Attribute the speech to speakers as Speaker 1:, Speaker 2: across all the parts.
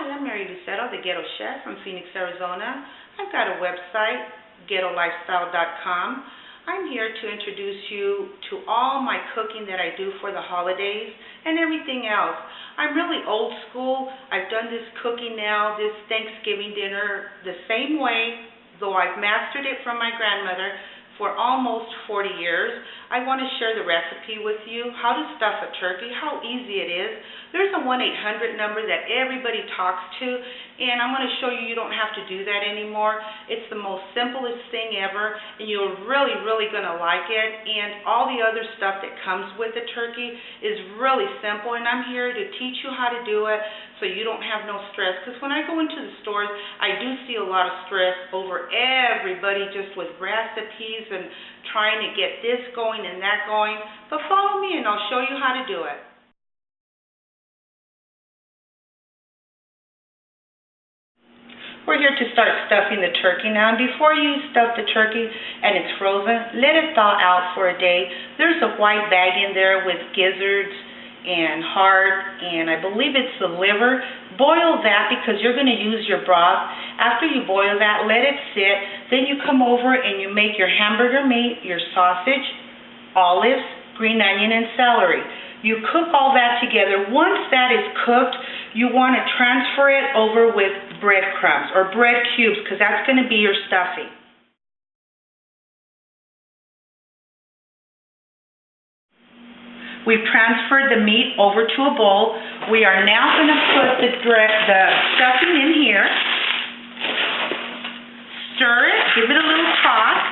Speaker 1: Hi, I'm Mary Lucero, the Ghetto Chef from Phoenix, Arizona. I've got a website, GhettoLifestyle.com. I'm here to introduce you to all my cooking that I do for the holidays and everything else. I'm really old school. I've done this cooking now, this Thanksgiving dinner, the same way, though I've mastered it from my grandmother for almost 40 years. I want to share the recipe with you, how to stuff a turkey, how easy it is. There's a 1-800 number that everybody talks to, and I'm going to show you don't have to do that anymore. It's the most simplest thing ever, and you're really going to like it. And all the other stuff that comes with the turkey is really simple, and I'm here to teach you how to do it so you don't have no stress. Because when I go into the stores, I do see a lot of stress over everybody just with recipes and trying to get this going and that going. But follow me and I'll show you how to do it. We're here to start stuffing the turkey now. And before you stuff the turkey and it's frozen, let it thaw out for a day. There's a white bag in there with gizzards and heart, and I believe it's the liver. Boil that because you're going to use your broth. After you boil that, let it sit. Then you come over and you make your hamburger meat, your sausage, olives, green onion, and celery. You cook all that together. Once that is cooked, you want to transfer it over with breadcrumbs or bread cubes because that's going to be your stuffing. We've transferred the meat over to a bowl. We are now going to put the stuffing in here. Stir it, give it a little toss.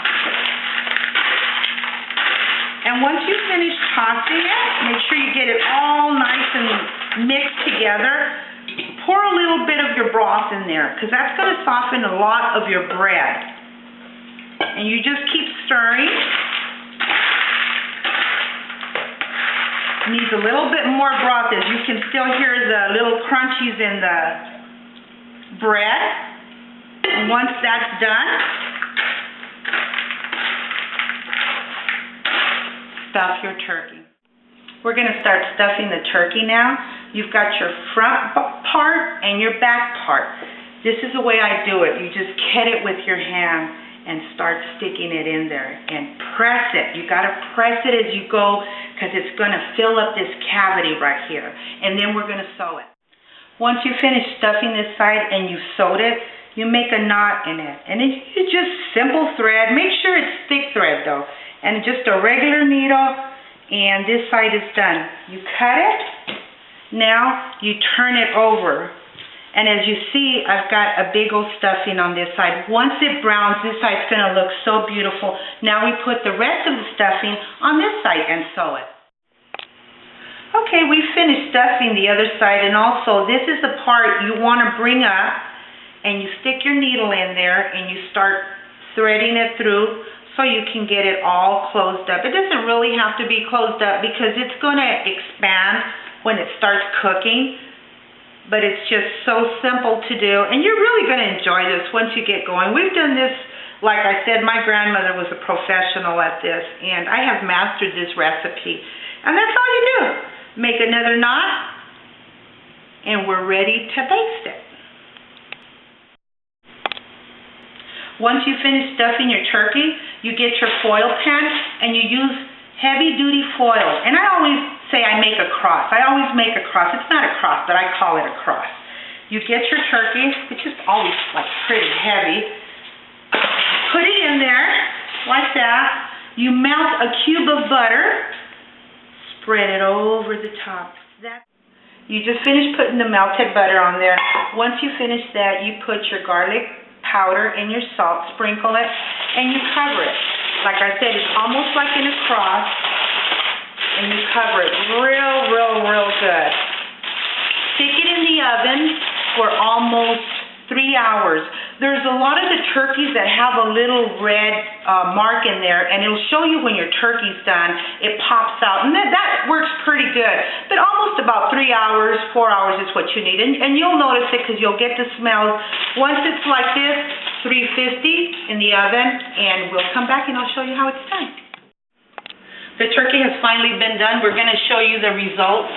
Speaker 1: And once you finish tossing it, make sure you get it all nice and mixed together. Pour a little bit of your broth in there because that's going to soften a lot of your bread. And you just keep stirring. Needs a little bit more broth, as you can still hear the little crunchies in the bread. And once that's done, stuff your turkey. We're going to start stuffing the turkey now. You've got your front part and your back part. This is the way I do it. You just get it with your hand and start sticking it in there and press it. You got to press it as you go because it's going to fill up this cavity right here. And then we're going to sew it. Once you finish stuffing this side and you've sewed it, you make a knot in it. And it's just simple thread. Make sure it's thick thread though. And just a regular needle, and this side is done. You cut it. Now you turn it over. And as you see, I've got a big old stuffing on this side. Once it browns, this side's going to look so beautiful. Now we put the rest of the stuffing on this side and sew it. Okay, we finished stuffing the other side, and also this is the part you want to bring up, and you stick your needle in there and you start threading it through so you can get it all closed up. It doesn't really have to be closed up because it's going to expand when it starts cooking. But it's just so simple to do, and you're really going to enjoy this once you get going. We've done this, like I said, my grandmother was a professional at this, and I have mastered this recipe. And that's all you do. Make another knot, and we're ready to baste it. Once you finish stuffing your turkey, you get your foil pan, and you use heavy-duty foil. And I always say I make a cross. I always make a cross. It's not a cross, but I call it a cross. You get your turkey, which is always like pretty heavy. Put it in there like that. You melt a cube of butter. Spread it over the top. You just finished putting the melted butter on there. Once you finish that, you put your garlic powder and your salt, sprinkle it, and you cover it. Like I said, it's almost like in a cross, and you cover it real good. Stick it in the oven for almost 3 hours. There's a lot of the turkeys that have a little red mark in there, and it'll show you when your turkey's done. It pops out, and that works pretty good. But almost about 3 hours, 4 hours is what you need. And you'll notice it because you'll get the smells. Once it's like this, 350 in the oven, and we'll come back and I'll show you how it's done. The turkey has finally been done. We're going to show you the results.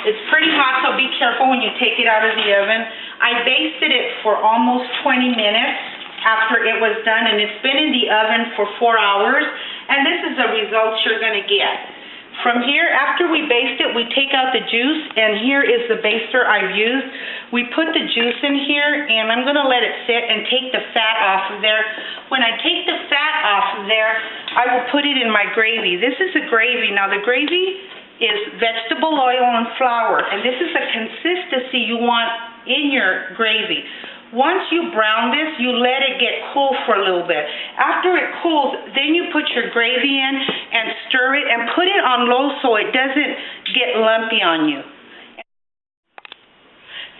Speaker 1: It's pretty hot, so be careful when you take it out of the oven. I basted it for almost 20 minutes after it was done, and it's been in the oven for 4 hours, and this is the results you're going to get. From here, after we baste it, we take out the juice, and here is the baster I've used. We put the juice in here, and I'm going to let it sit and take the fat off of there. When I take the fat off of there, I will put it in my gravy. This is a gravy. Now, the gravy is vegetable oil and flour, and this is the consistency you want in your gravy. Once you brown this, you let it get cool for a little bit. After it cools, then you put your gravy in and stir it and put it on low so it doesn't get lumpy on you.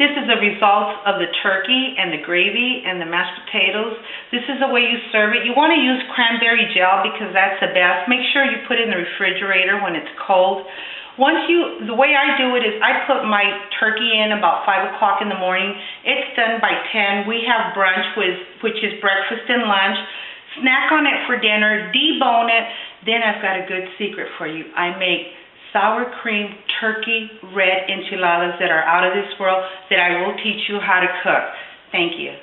Speaker 1: This is the result of the turkey and the gravy and the mashed potatoes. This is the way you serve it. You want to use cranberry gel because that's the best. Make sure you put it in the refrigerator when it's cold. The way I do it is I put my turkey in about 5 o'clock in the morning. It's done by 10. We have brunch, which is breakfast and lunch. Snack on it for dinner, debone it. Then I've got a good secret for you. I make sour cream turkey red enchiladas that are out of this world that I will teach you how to cook. Thank you.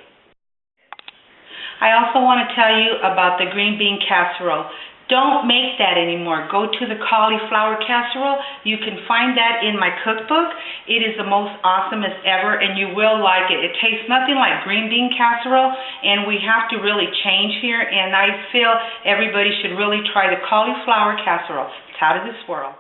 Speaker 1: I also want to tell you about the green bean casserole. Don't make that anymore. Go to the cauliflower casserole. You can find that in my cookbook. It is the most awesomest ever, and you will like it. It tastes nothing like green bean casserole, and we have to really change here, and I feel everybody should really try the cauliflower casserole. It's out of this world.